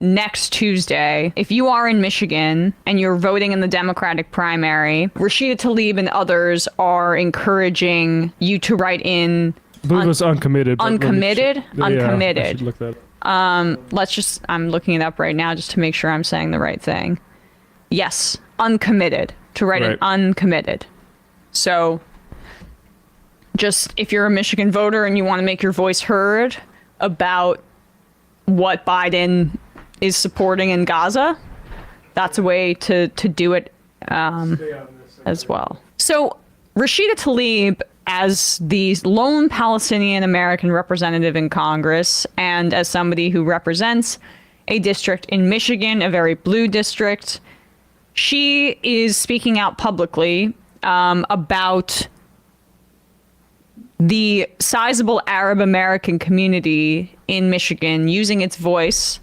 next Tuesday, if you are in Michigan and you're voting in the Democratic primary, Rashida Tlaib and others are encouraging you to write in. I believe it was uncommitted. Uncommitted? Uncommitted. I should look that up. I'm looking it up right now just to make sure I'm saying the right thing. Yes, uncommitted. To write an uncommitted. So just if you're a Michigan voter and you want to make your voice heard about what Biden is supporting in Gaza, that's a way to do it as well. So Rashida Tlaib, as the lone Palestinian American representative in Congress, and as somebody who represents a district in Michigan, a very blue district, she is speaking out publicly about the sizable Arab American community in Michigan using its voice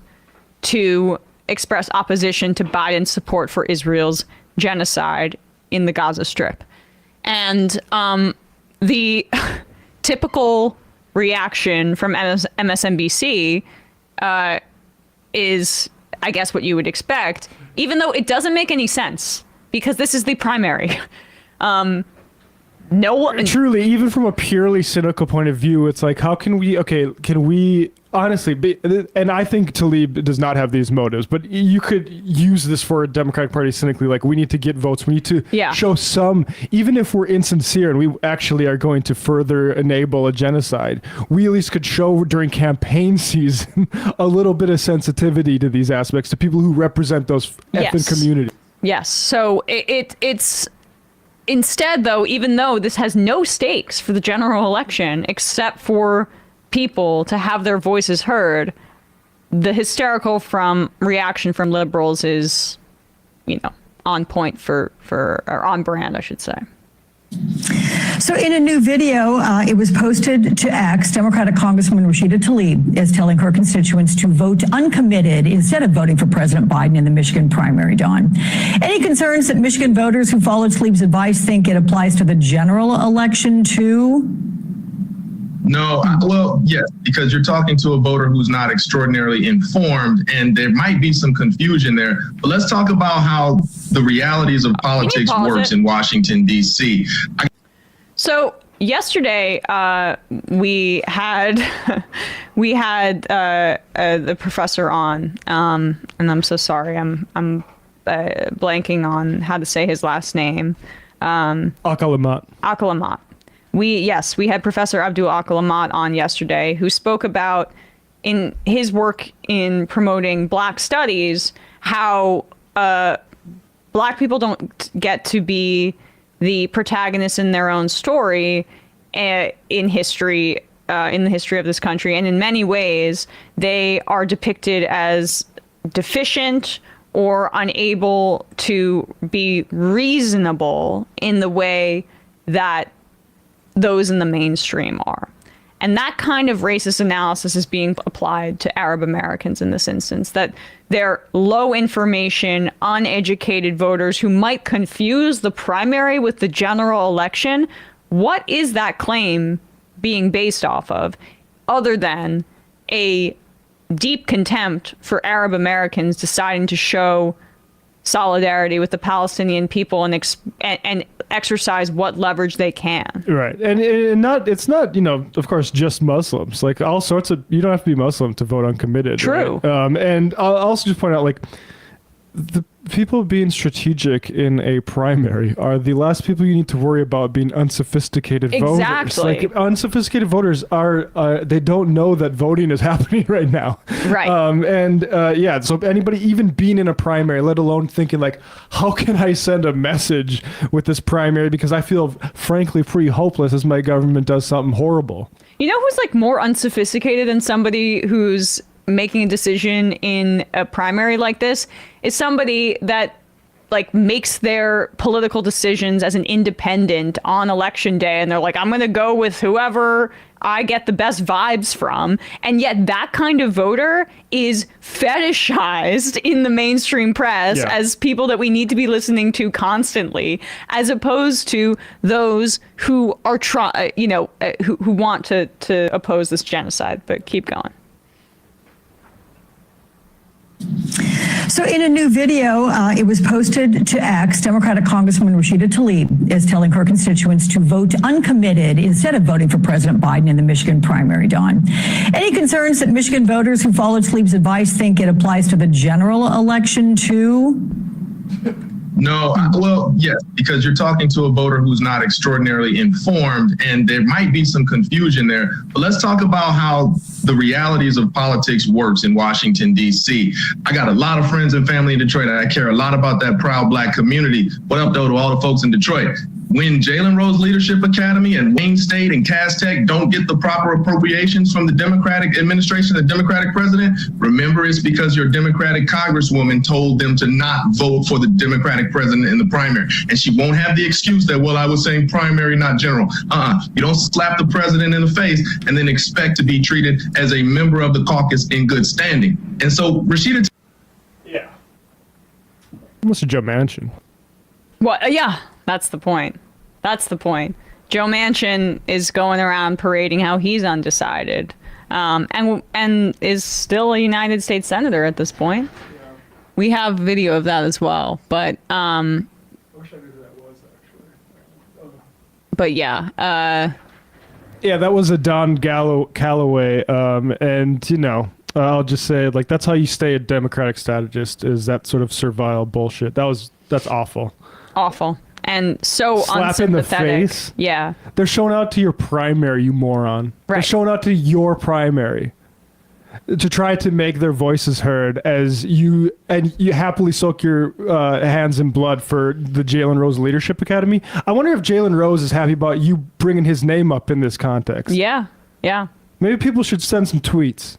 to express opposition to Biden's support for Israel's genocide in the Gaza Strip. And the typical reaction from MSNBC is, I guess, what you would expect, even though it doesn't make any sense, because this is the primary. No one... Truly, even from a purely cynical point of view, it's like, how can we honestly, and I think Tlaib does not have these motives, but you could use this for a Democratic Party cynically, like, we need to get votes, we need to show some, even if we're insincere and we actually are going to further enable a genocide, we at least could show during campaign season a little bit of sensitivity to these aspects, to people who represent those ethnic communities. Yes, so it's... Instead, though, even though this has no stakes for the general election, except for people to have their voices heard, the hysterical reaction from liberals is, on point or on brand, I should say. So in a new video, it was posted to X, Democratic Congresswoman Rashida Tlaib is telling her constituents to vote uncommitted instead of voting for President Biden in the Michigan primary, Dawn. Any concerns that Michigan voters who followed Tlaib's advice think it applies to the general election too? No, well, yes, because you're talking to a voter who's not extraordinarily informed, and there might be some confusion there. But let's talk about how the realities of politics works in Washington, D.C. So yesterday, we had the professor on, and I'm so sorry, I'm blanking on how to say his last name. Akalamat. We had Professor Abdul Akalamat on yesterday, who spoke about, in his work in promoting Black studies, how Black people don't get to be the protagonists in their own story in history, in the history of this country. And in many ways, they are depicted as deficient or unable to be reasonable in the way that those in the mainstream are. And that kind of racist analysis is being applied to Arab Americans in this instance, that they're low information, uneducated voters who might confuse the primary with the general election. What is that claim being based off of, other than a deep contempt for Arab Americans deciding to show solidarity with the Palestinian people and exercise what leverage they can? Right. And it's not, of course, just Muslims. Like, all sorts of, you don't have to be Muslim to vote uncommitted. True. Right? And I'll also just point out, like, the people being strategic in a primary are the last people you need to worry about being unsophisticated voters. Like, unsophisticated voters are, they don't know that voting is happening right now. Right. So anybody even being in a primary, let alone thinking, like, how can I send a message with this primary, because I feel frankly pretty hopeless as my government does something horrible. You know who's, like, more unsophisticated than somebody who's making a decision in a primary like this? Is somebody that, like, makes their political decisions as an independent on election day, and they're like, I'm going to go with whoever I get the best vibes from. And yet that kind of voter is fetishized in the mainstream press as people that we need to be listening to constantly, as opposed to those who are who want to oppose this genocide. But keep going. So in a new video, it was posted to X, Democratic Congresswoman Rashida Tlaib is telling her constituents to vote uncommitted instead of voting for President Biden in the Michigan primary, Dawn. Any concerns that Michigan voters who followed Tlaib's advice think it applies to the general election too? No, well, yes, because you're talking to a voter who's not extraordinarily informed, and there might be some confusion there. But let's talk about how the realities of politics works in Washington, D.C. I got a lot of friends and family in Detroit, and I care a lot about that proud Black community. What up, though, to all the folks in Detroit? When Jalen Rose Leadership Academy and Wayne State and Cass Tech don't get the proper appropriations from the Democratic administration, the Democratic president, remember it's because your Democratic congresswoman told them to not vote for the Democratic president in the primary. And she won't have the excuse that, well, I was saying primary, not general. You don't slap the president in the face and then expect to be treated as a member of the caucus in good standing. And so Rashida. Yeah. Mr. Joe Manchin. Well, yeah, that's the point. That's the point. Joe Manchin is going around parading how he's undecided, and is still a United States senator at this point. Yeah. We have video of that as well, but I wish I knew who that was actually. But yeah, yeah, that was a Don Calloway, and you know, I'll just say like that's how you stay a Democratic strategist, is that sort of servile bullshit. That's awful. Awful. And so slap in the unsympathetic. face. Yeah. They're showing out to your primary, you moron. Right. They're showing out to your primary to try to make their voices heard as you happily soak your hands in blood for the Jalen Rose Leadership Academy. I wonder if Jalen Rose is happy about you bringing his name up in this context. Yeah. Yeah. Maybe people should send some tweets.